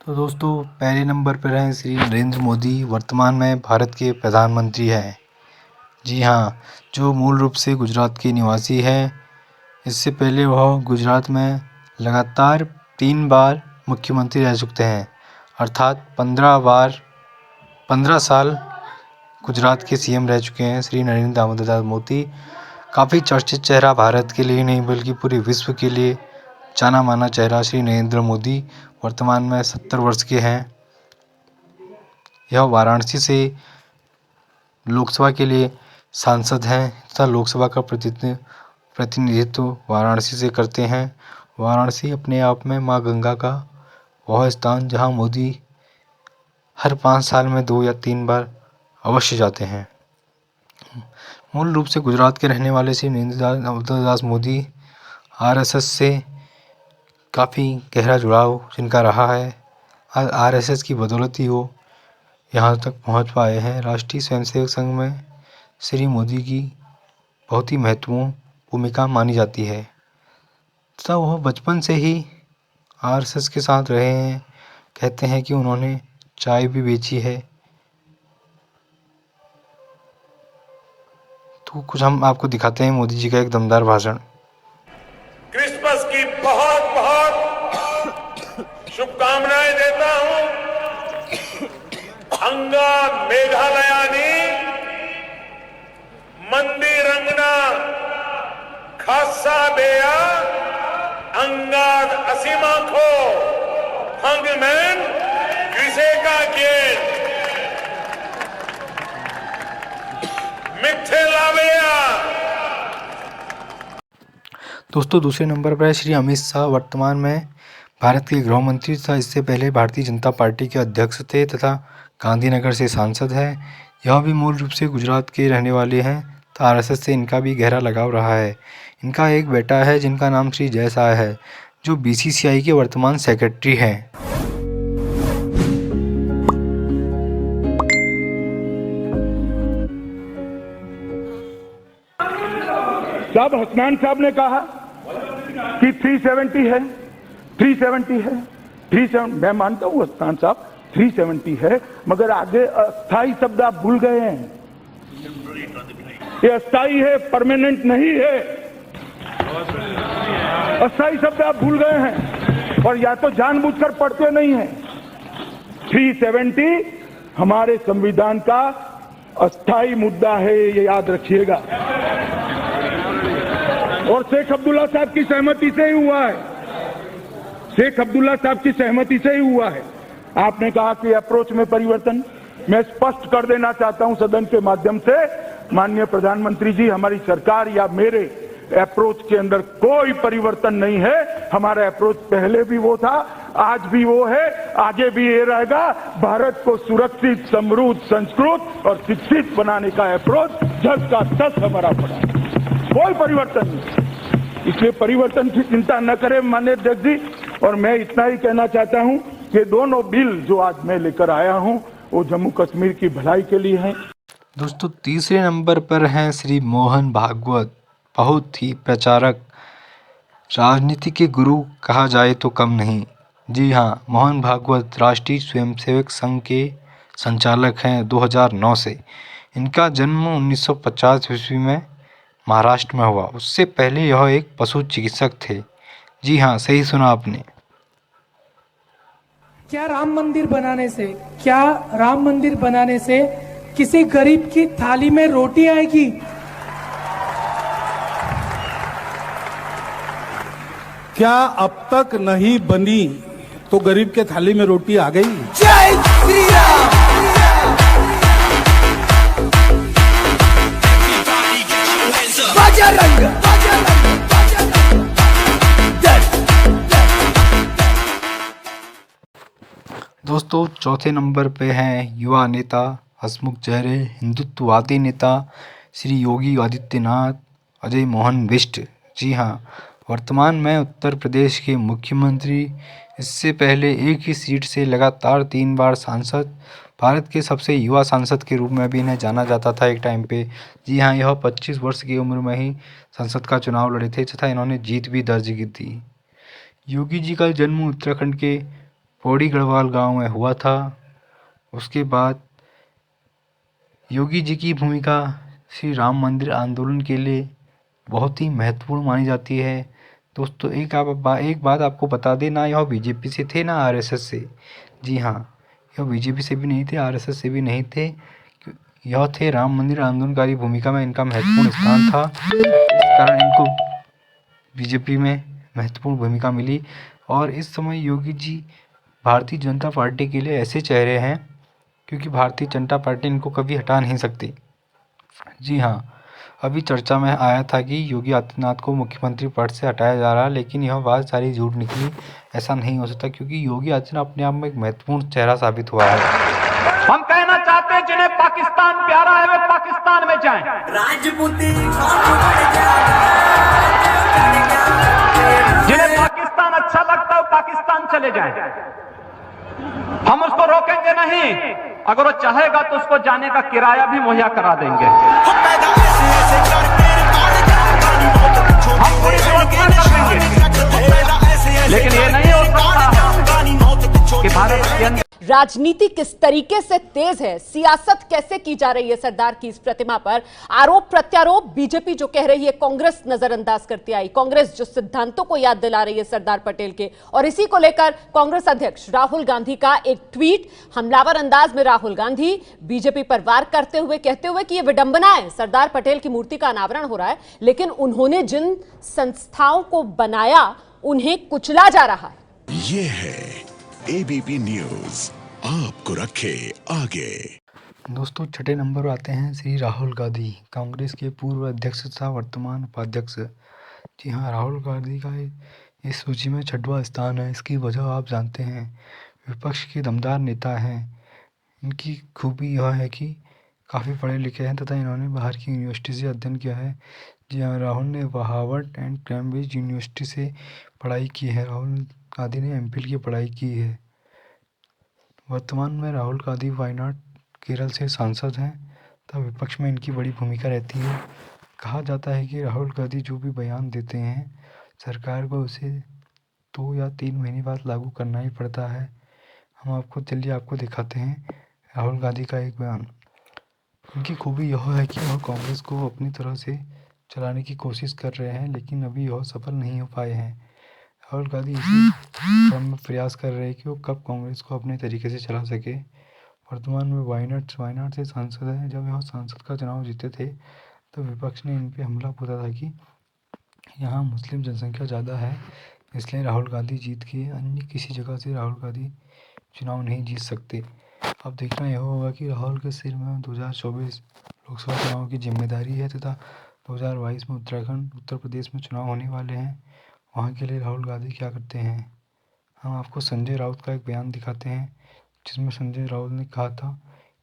तो दोस्तों पहले नंबर पर हैं श्री नरेंद्र मोदी, वर्तमान में भारत के प्रधानमंत्री हैं। जी हाँ, जो मूल रूप से गुजरात के निवासी हैं। इससे पहले वह गुजरात में लगातार 3 बार मुख्यमंत्री रह चुके हैं, अर्थात 15 साल गुजरात के सीएम रह चुके हैं श्री नरेंद्र दामोदर मोदी। काफ़ी चर्चित चेहरा, भारत के लिए नहीं बल्कि पूरे विश्व के लिए जाना माना चेहरा श्री नरेंद्र मोदी वर्तमान में 70 वर्ष के हैं। यह वाराणसी से लोकसभा के लिए सांसद हैं तथा लोकसभा का प्रतिनिधित्व वाराणसी से करते हैं। वाराणसी अपने आप में माँ गंगा का वह स्थान जहाँ मोदी हर 5 साल में 2 या 3 बार अवश्य जाते हैं। मूल रूप से गुजरात के रहने वाले श्री नरेंद्र दामोदर दास मोदी आरएसएस से काफ़ी गहरा जुड़ाव जिनका रहा है। आरएसएस की बदौलत ही वो यहाँ तक पहुँच पाए हैं। राष्ट्रीय स्वयंसेवक संघ में श्री मोदी की बहुत ही महत्वपूर्ण भूमिका मानी जाती है तथा वह बचपन से ही आरएसएस के साथ रहे हैं। कहते हैं कि उन्होंने चाय भी बेची है। तो कुछ हम आपको दिखाते हैं मोदी जी का एक दमदार भाषण। क्रिसमस की बहुत बहुत शुभकामनाएं देता हूं। अंगा मेघालयानी मंदिर अंगना खासा बेया अंगाद असीमाखो हंगमैन विसेका गेन मिथे लावेया। दोस्तों दूसरे नंबर पर है श्री अमित शाह, वर्तमान में भारत के गृह मंत्री तथा इससे पहले भारतीय जनता पार्टी के अध्यक्ष थे तथा गांधीनगर से सांसद हैं। यह भी मूल रूप से गुजरात के रहने वाले हैं तो आरएसएस से इनका भी गहरा लगाव रहा है। इनका एक बेटा है जिनका नाम श्री जय शाह है, जो बीसीसीआई के वर्तमान सेक्रेटरी हैं। साहब हसनैन साहब ने कहा कि 370 है, 370 है, 370। मैं मानता हूं हसनैन साहब 370 है, मगर आगे अस्थाई शब्द आप भूल गए हैं। ये अस्थाई है, परमानेंट नहीं है। अस्थाई शब्द आप भूल गए हैं और या तो जानबूझकर पढ़ते नहीं हैं। 370 हमारे संविधान का अस्थाई मुद्दा है, ये याद रखिएगा। और शेख अब्दुल्ला साहब की सहमति से ही हुआ है। शेख अब्दुल्ला साहब की सहमति से ही हुआ है। आपने कहा कि अप्रोच में परिवर्तन, मैं स्पष्ट कर देना चाहता हूं सदन के माध्यम से, माननीय प्रधानमंत्री जी, हमारी सरकार या मेरे अप्रोच के अंदर कोई परिवर्तन नहीं है। हमारा अप्रोच पहले भी वो था, आज भी वो है, आगे भी ये रहेगा। भारत को सुरक्षित, समृद्ध, संस्कृत और शिक्षित बनाने का अप्रोच 10 का 10 हमारा पड़ा है। कोई परिवर्तन नहीं, इसलिए परिवर्तन की चिंता न करें माननीय अध्यक्ष जी। और मैं इतना ही कहना चाहता हूं कि दोनों बिल जो आज मैं लेकर आया हूं वो जम्मू कश्मीर की भलाई के लिए हैं। दोस्तों तीसरे नंबर पर हैं श्री मोहन भागवत, बहुत ही प्रचारक, राजनीति के गुरु कहा जाए तो कम नहीं। जी हाँ, मोहन भागवत राष्ट्रीय स्वयंसेवक संघ के संचालक हैं 2009 से। इनका जन्म 1950 ईस्वी में महाराष्ट्र में हुआ। उससे पहले यह एक पशु चिकित्सक थे। जी हाँ, सही सुना आपने। क्या राम मंदिर बनाने से किसी गरीब की थाली में रोटी आएगी? क्या अब तक नहीं बनी तो गरीब के थाली में रोटी आ गई? जय श्री राम। बजरंग दोस्तों चौथे नंबर पे हैं युवा नेता, हंसमुख चेहरे, हिंदुत्ववादी नेता श्री योगी आदित्यनाथ, अजय मोहन बिष्ट। जी हाँ, वर्तमान में उत्तर प्रदेश के मुख्यमंत्री। इससे पहले एक ही सीट से लगातार 3 बार सांसद, भारत के सबसे युवा सांसद के रूप में भी इन्हें जाना जाता था एक टाइम पे। जी हाँ, यह 25 वर्ष की उम्र में ही संसद का चुनाव लड़े थे तथा इन्होंने जीत भी दर्ज की थी। योगी जी का जन्म उत्तराखंड के पौड़ी गढ़वाल गांव में हुआ था। उसके बाद योगी जी की भूमिका श्री राम मंदिर आंदोलन के लिए बहुत ही महत्वपूर्ण मानी जाती है। दोस्तों एक बात आपको बता दें, ना यह बीजेपी से थे ना आरएसएस से। जी हाँ, यह बीजेपी से भी नहीं थे, आरएसएस से भी नहीं थे। यह थे राम मंदिर आंदोलनकारी भूमिका में इनका महत्वपूर्ण स्थान था। इस कारण इनको बीजेपी में महत्वपूर्ण भूमिका मिली। और इस समय योगी जी भारतीय जनता पार्टी के लिए ऐसे चेहरे हैं क्योंकि भारतीय जनता पार्टी इनको कभी हटा नहीं सकती। जी हाँ, अभी चर्चा में आया था कि योगी आदित्यनाथ को मुख्यमंत्री पद से हटाया जा रहा है, लेकिन यह बात सारी झूठ निकली। ऐसा नहीं हो सकता क्योंकि योगी आदित्यनाथ अपने आप में एक महत्वपूर्ण चेहरा साबित हुआ है। हम कहना चाहते हैं जिन्हें पाकिस्तान प्यारा है वे पाकिस्तान में जाएं। राजपूती जिन्हें पाकिस्तान अच्छा लगता है वो पाकिस्तान चले जाएं। हम उसको रोकेंगे नहीं। अगर वो चाहेगा तो उसको जाने का किराया भी मुहैया करा देंगे। हम पूरी व्यवस्था कर देंगे, लेकिन ये नहीं हो सकता कि भारत के अंदर राजनीति किस तरीके से तेज है, सियासत कैसे की जा रही है सरदार की इस प्रतिमा पर, आरोप प्रत्यारोप बीजेपी जो कह रही है कांग्रेस नजरअंदाज करती आई। कांग्रेस जो सिद्धांतों को याद दिला रही है सरदार पटेल के, और इसी को लेकर कांग्रेस अध्यक्ष राहुल गांधी का एक ट्वीट। हमलावर अंदाज में राहुल गांधी बीजेपी पर वार करते हुए कहते हुए कि यह विडंबना है, सरदार पटेल की मूर्ति का अनावरण हो रहा है, लेकिन उन्होंने जिन संस्थाओं को बनाया उन्हें कुचला जा रहा है। ये है एबीपी न्यूज, आपको रखे आगे। दोस्तों, छठे नंबर पर आते हैं श्री राहुल गांधी, कांग्रेस के पूर्व अध्यक्ष तथा वर्तमान उपाध्यक्ष। जी हाँ, राहुल गांधी का इस सूची में छठवां स्थान है। इसकी वजह आप जानते हैं, विपक्ष के दमदार नेता हैं। इनकी खूबी यह है कि काफ़ी पढ़े लिखे हैं तथा इन्होंने बाहर की यूनिवर्सिटी से अध्ययन किया है। जी हाँ, राहुल ने हार्वर्ड एंड कैम्ब्रिज यूनिवर्सिटी से पढ़ाई की है। राहुल गांधी ने एमफिल की पढ़ाई की है। वर्तमान में राहुल गांधी वायनाड केरल से सांसद हैं तथा विपक्ष में इनकी बड़ी भूमिका रहती है। कहा जाता है कि राहुल गांधी जो भी बयान देते हैं सरकार को उसे 2 या 3 महीने बाद लागू करना ही पड़ता है। हम आपको दिखाते हैं राहुल गांधी का एक बयान। इनकी खूबी यह है कि वह कांग्रेस को अपनी तरह से चलाने की कोशिश कर रहे हैं, लेकिन अभी यह सफल नहीं हो पाए हैं। राहुल गांधी इसी क्रम में प्रयास कर रहे हैं कि वो कब कांग्रेस को अपने तरीके से चला सके। वर्तमान में वायनाड से सांसद हैं। जब यह सांसद का चुनाव जीते थे तो विपक्ष ने इन पे हमला बोला था कि यहाँ मुस्लिम जनसंख्या ज़्यादा है, इसलिए राहुल गांधी जीत के अन्य किसी जगह से राहुल गांधी चुनाव नहीं जीत सकते। अब देखना यह होगा कि राहुल के सिर में 2024 लोकसभा चुनाव की जिम्मेदारी है तथा 2022 में उत्तर प्रदेश में चुनाव होने वाले हैं। वहाँ के लिए राहुल गांधी क्या करते हैं। हम आपको संजय राउत का एक बयान दिखाते हैं जिसमें संजय राउत ने कहा था,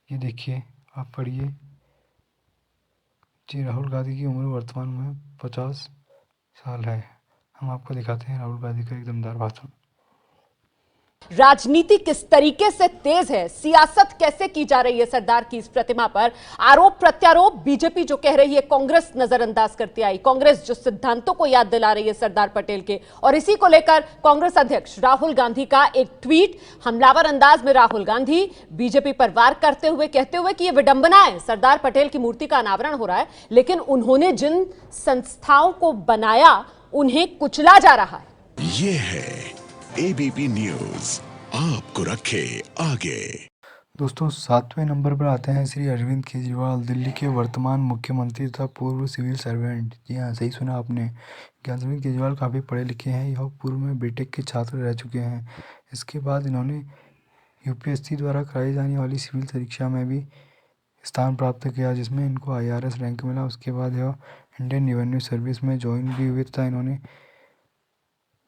ये देखिए, आप पढ़िए। जी, राहुल गांधी की उम्र वर्तमान में 50 साल है। हम आपको दिखाते हैं राहुल गांधी का एक दमदार भाषण। राजनीति किस तरीके से तेज है, सियासत कैसे की जा रही है सरदार की इस प्रतिमा पर, आरोप प्रत्यारोप बीजेपी जो कह रही है कांग्रेस नजरअंदाज करती आई। कांग्रेस जो सिद्धांतों को याद दिला रही है सरदार पटेल के, और इसी को लेकर कांग्रेस अध्यक्ष राहुल गांधी का एक ट्वीट। हमलावर अंदाज में राहुल गांधी बीजेपी पर वार करते हुए कहते हुए कि यह विडंबना है, सरदार पटेल की मूर्ति का अनावरण हो रहा है, लेकिन उन्होंने जिन संस्थाओं को बनाया उन्हें कुचला जा रहा है। ये है एबीपी न्यूज, आपको रखे आगे। दोस्तों, 7वें नंबर पर आते हैं श्री अरविंद केजरीवाल, दिल्ली के वर्तमान मुख्यमंत्री तथा पूर्व सिविल सर्वेंट। जी हाँ, सही सुना आपने कि अरविंद केजरीवाल काफ़ी पढ़े लिखे हैं। यह पूर्व में बीटेक के छात्र रह चुके हैं। इसके बाद इन्होंने यूपीएससी द्वारा कराई जाने वाली सिविल परीक्षा में भी स्थान प्राप्त किया, जिसमें इनको IRS रैंक मिला। उसके बाद यह इंडियन रेवेन्यू सर्विस में ज्वाइन भी हुए तथा इन्होंने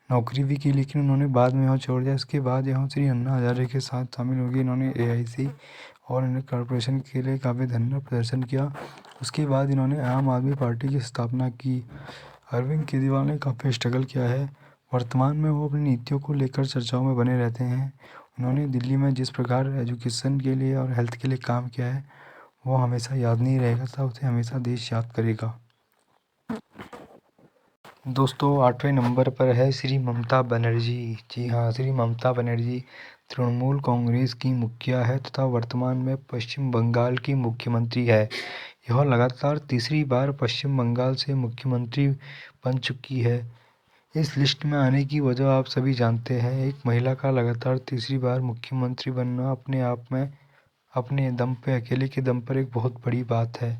नौकरी भी की, लेकिन उन्होंने बाद में यह छोड़ दिया। इसके बाद यह श्री अन्ना हजारे के साथ शामिल हो गए। इन्होंने AIC और इंडियन कॉरपोरेशन के लिए काफ़ी धरना प्रदर्शन किया। उसके बाद इन्होंने आम आदमी पार्टी की स्थापना की। अरविंद केजरीवाल ने काफ़ी स्ट्रगल किया है। वर्तमान में वो अपनी नीतियों को लेकर चर्चाओं में बने रहते हैं। उन्होंने दिल्ली में जिस प्रकार एजुकेशन के लिए और हेल्थ के लिए काम किया है वो हमेशा याद नहीं रहेगा तथा उसे हमेशा देश याद करेगा। दोस्तों, 8वें नंबर पर है श्री ममता बनर्जी। जी हाँ, श्री ममता बनर्जी तृणमूल कांग्रेस की मुखिया है तथा वर्तमान में पश्चिम बंगाल की मुख्यमंत्री है। यह लगातार तीसरी बार पश्चिम बंगाल से मुख्यमंत्री बन चुकी है। इस लिस्ट में आने की वजह आप सभी जानते हैं। एक महिला का लगातार तीसरी बार मुख्यमंत्री बनना अपने आप में अपने दम पे, अकेले के दम पर एक बहुत बड़ी बात है।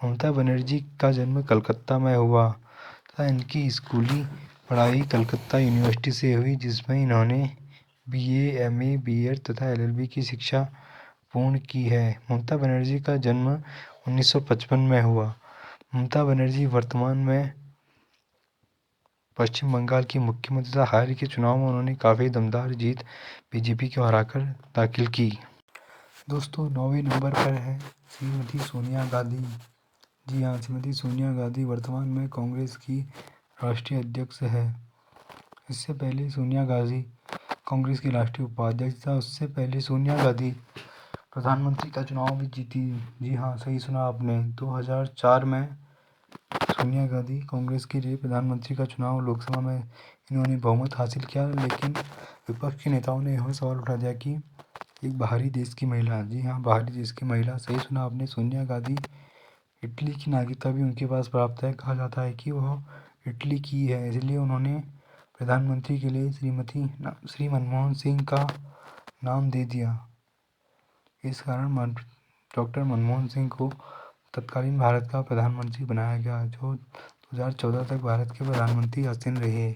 ममता बनर्जी का जन्म कलकत्ता में हुआ तथा इनकी स्कूली पढ़ाई कलकत्ता यूनिवर्सिटी से हुई, जिसमें इन्होंने BA, MA, BEd तथा LLB की शिक्षा पूर्ण की है। ममता बनर्जी का जन्म 1955 में हुआ। ममता बनर्जी वर्तमान में पश्चिम बंगाल की मुख्यमंत्री तथा हाल के चुनाव में उन्होंने काफ़ी दमदार जीत बीजेपी को हराकर दाखिल की। दोस्तों, 9वें नंबर पर है श्रीमती सोनिया गांधी। जी हाँ, श्रीमती सोनिया गांधी वर्तमान में कांग्रेस की राष्ट्रीय अध्यक्ष है। इससे पहले सोनिया गांधी कांग्रेस की राष्ट्रीय उपाध्यक्ष था। उससे पहले सोनिया गांधी प्रधानमंत्री का चुनाव भी जीती। जी हाँ, सही सुना आपने। 2004 में सोनिया गांधी कांग्रेस के लिए प्रधानमंत्री का चुनाव लोकसभा में इन्होंने बहुमत हासिल किया, लेकिन विपक्ष के नेताओं ने यह सवाल उठा दिया कि एक बाहरी देश की महिला, जी हाँ, बाहरी देश की महिला, सही सुना आपने। सोनिया गांधी इटली की नागरिकता भी उनके पास प्राप्त है। कहा जाता है कि वह इटली की है, इसलिए उन्होंने प्रधानमंत्री के लिए श्री मनमोहन सिंह का नाम दे दिया। इस कारण डॉक्टर मनमोहन सिंह को तत्कालीन भारत का प्रधानमंत्री बनाया गया, जो 2014 तक भारत के प्रधानमंत्री आसीन रहे।